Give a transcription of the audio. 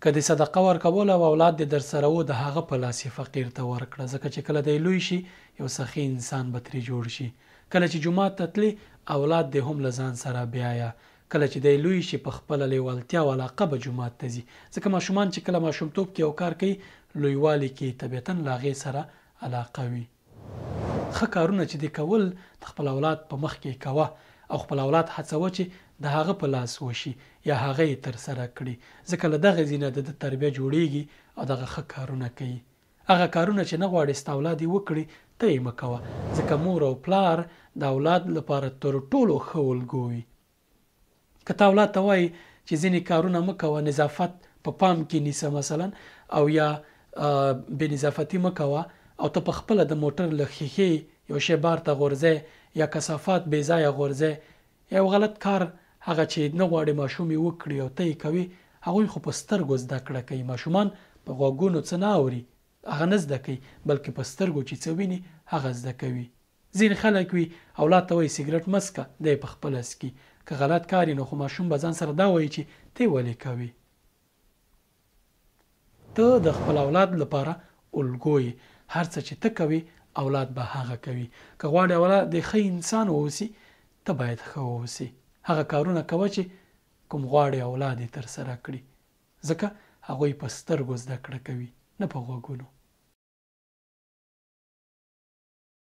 که د صدقه ورکول او اولاد د در سره و د هغه په لاس یې فقیر ته ورکړه، ځکه چې کله دی لوی شي یو سخي انسان به ترې جوړ شي. کله چې جومات ته تلې اولاد دې هم له ځان سره بیایه. کله چې دی لوی شي په خپله لیوالتیا او علاقه به جومات ته ځي، ځکه ماشومان چې کله ماشومتوب کې یو کار کوي لویوالي کې طبیعتا له هغې سره علاقه وي. ښه کارونه چې دې کول د خپل اولاد په مخ کې کوه او خپل اولاد هڅوه چې د هغه په لاس وشي یا هغه یې ترسره کړي، ځکه له دغه ځای نه د تربیه جوړیږي او دغه ښه کارونه کوي. هغه کارونه چې نه غواړې ستا اولاد یې وکړي ته یې مه کوه، ځکه مور او پلار د اولاد لپاره تر ټولو ښه الګو وي. که ته اولاد ته وایي چې ځینې کارونه مه کوه، نظافت په پام کې نیسه مثلا، او یا بې نظافتي مه کوه، او ته په خپله د موټر له ښیښې یو شی بار ته غورځی یا کثافات بې ځایه غورځی، یو غلط کار هغه چې نه غواړې ماشوم یې وکړي او ته یې کوي، هغوی خو په سترګو زده کړه کوي. ماشومان په غوږونو څه نه اوري، هغه نه زده کوي، بلکې په سترګو چې څه ویني هغه زده کوي. ځینې خلک وي اولاد ته وایي سګرټ مه څښه، دی په خپله څکي. که غلط کار نو خو ماشوم به ځان سره دا وایي چې ته ولې کوي. ته د خپل اولاد لپاره الګو یې، هر څه چې ته کوي اولاد به هغه کوي. که غواړې اولاد د ښه انسان واوسي ته باید ښه واوسي. هغه کارونه کوه چې کوم غواړې اولاد یې ترسره کړي، ځکه هغوی په سترګو زده کړه کوي نه په غوږونو.